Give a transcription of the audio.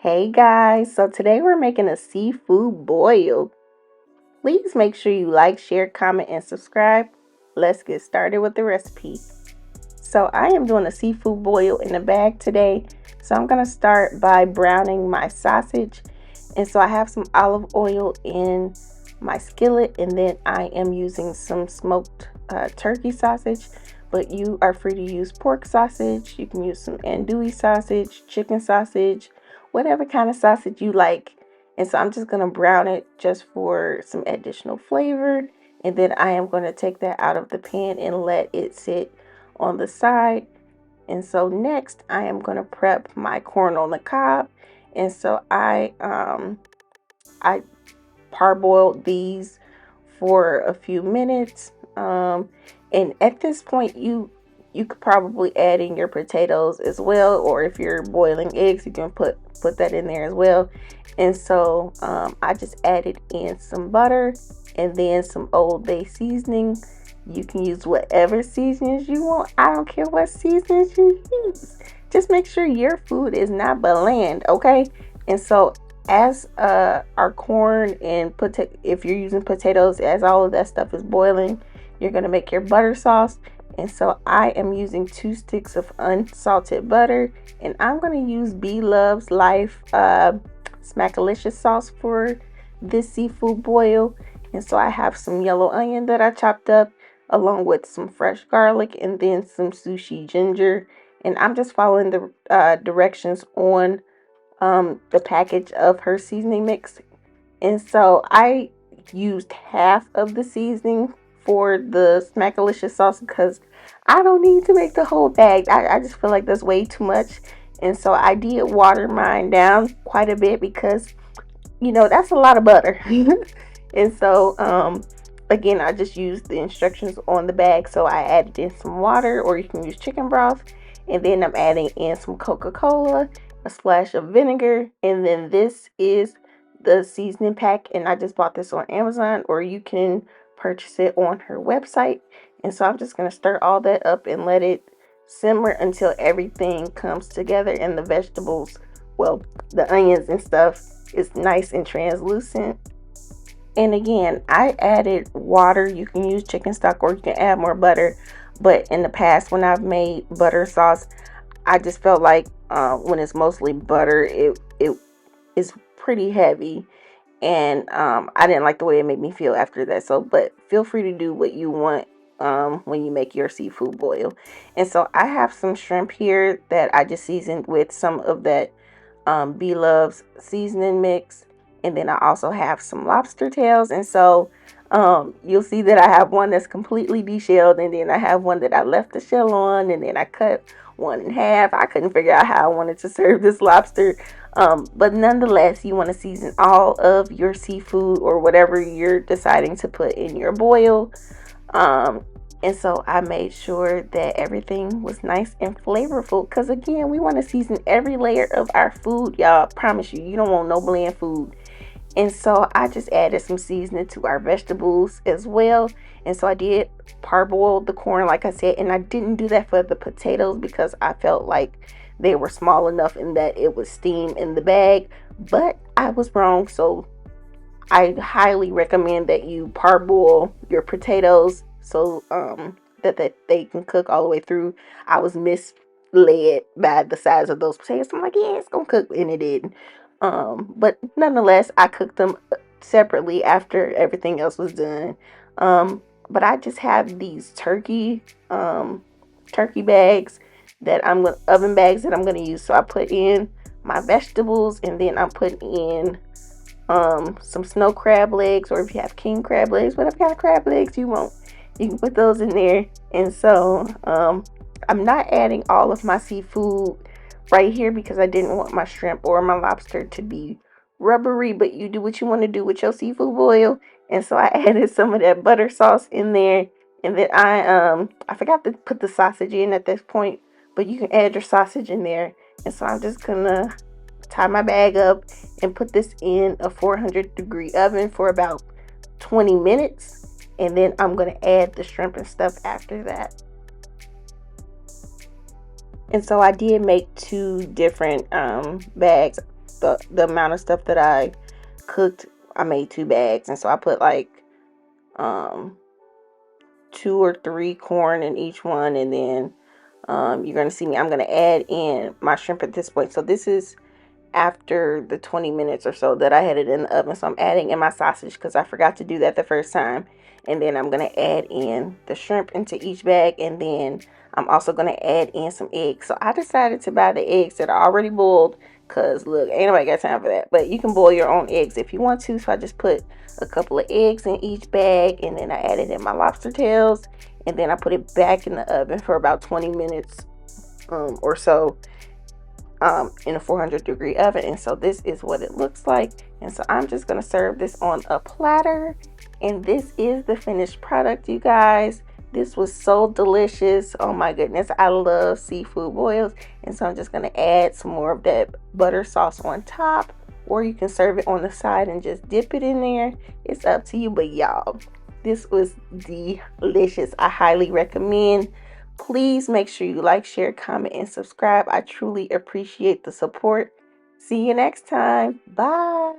Hey guys, so today we're making a seafood boil. Please make sure you like, share, comment, and subscribe. Let's get started with the recipe. So I am doing a seafood boil in a bag today. So I'm going to start by browning my sausage. And so I have some olive oil in my skillet, and then I am using some smoked turkey sausage. But you are free to use pork sausage. You can use some andouille sausage, chicken sausage, whatever kind of sausage you like. And so I'm just going to brown it just for some additional flavor. And then I am going to take that out of the pan and let it sit on the side. And so next I am going to prep my corn on the cob. And so I parboiled these for a few minutes. And at this point you could probably add in your potatoes as well, or if you're boiling eggs you can put that in there as well. And so I just added in some butter and then some Old Bay seasoning. You can use whatever seasonings you want. I don't care what seasonings you use. Just make sure your food is not bland, okay? And so as our corn and if you're using potatoes, as all of that stuff is boiling, you're gonna make your butter sauce. And so I am using 2 sticks of unsalted butter, and I'm gonna use Bloveslife Smackalicious sauce for this seafood boil. And so I have some yellow onion that I chopped up, along with some fresh garlic and then some sushi ginger. And I'm just following the directions on the package of her seasoning mix. And so I used half of the seasoning for the Smackalicious sauce because I don't need to make the whole bag. I just feel like that's way too much. And so I did water mine down quite a bit because, that's a lot of butter. And so, again, I just used the instructions on the bag. So I added in some water, or you can use chicken broth. And then I'm adding in some Coca-Cola, a splash of vinegar. And then this is the seasoning pack. And I just bought this on Amazon, or you can purchase it on her website. And so I'm just going to stir all that up and let it simmer until everything comes together and the vegetables, well, the onions and stuff, is nice and translucent. And again, I added water. You can use chicken stock or you can add more butter. But in the past, when I've made butter sauce, I just felt like when it's mostly butter, it is pretty heavy. And I didn't like the way it made me feel after that. So, but feel free to do what you want when you make your seafood boil. And so I have some shrimp here that I just seasoned with some of that Love's seasoning mix. And then I also have some lobster tails. And so you'll see that I have one that's completely deshelled, and then I have one that I left the shell on, and then I cut one in half. I couldn't figure out how I wanted to serve this lobster. But nonetheless, you want to season all of your seafood or whatever you're deciding to put in your boil. And so I made sure that everything was nice and flavorful, because again, we want to season every layer of our food, y'all. I promise you, you don't want no bland food. And so I just added some seasoning to our vegetables as well. And so I did parboil the corn, like I said, and I didn't do that for the potatoes because I felt like they were small enough and that it would steam in the bag. But I was wrong. So I highly recommend that you parboil your potatoes so that they can cook all the way through. I was misled by the size of those potatoes. I'm like, yeah, it's gonna cook, and it didn't. But nonetheless, I cooked them separately after everything else was done. But I just have these turkey bags that oven bags that I'm gonna use. So I put in my vegetables, and then I'm putting in some snow crab legs, or if you have king crab legs, whatever kind of crab legs you want, you can put those in there. And so I'm not adding all of my seafood right here because I didn't want my shrimp or my lobster to be rubbery, but you do what you want to do with your seafood boil. And so I added some of that butter sauce in there. And then I forgot to put the sausage in at this point, but you can add your sausage in there. And so I'm just gonna tie my bag up and put this in a 400-degree oven for about 20 minutes. And then I'm going to add the shrimp and stuff after that. And so I did make 2 different bags. the amount of stuff that I cooked, I made 2 bags, and so I put like um 2 or 3 corn in each one, and then you're gonna see me. I'm gonna add in my shrimp at this point. So this is after the 20 minutes or so that I had it in the oven. So I'm adding in my sausage because I forgot to do that the first time. And then I'm going to add in the shrimp into each bag. And then I'm also going to add in some eggs. So I decided to buy the eggs that are already boiled because, look, ain't nobody got time for that. But you can boil your own eggs if you want to. So I just put a couple of eggs in each bag. And then I added in my lobster tails. And then I put it back in the oven for about 20 minutes or so in a 400-degree oven. And so this is what it looks like. And so I'm just going to serve this on a platter, and this is the finished product, you guys. This was so delicious. Oh my goodness, I love seafood boils. And so I'm just going to add some more of that butter sauce on top, or you can serve it on the side and just dip it in there. It's up to you. But y'all, this was delicious. I highly recommend. Please make sure you like, share, comment, and subscribe. I truly appreciate the support. See you next time. Bye.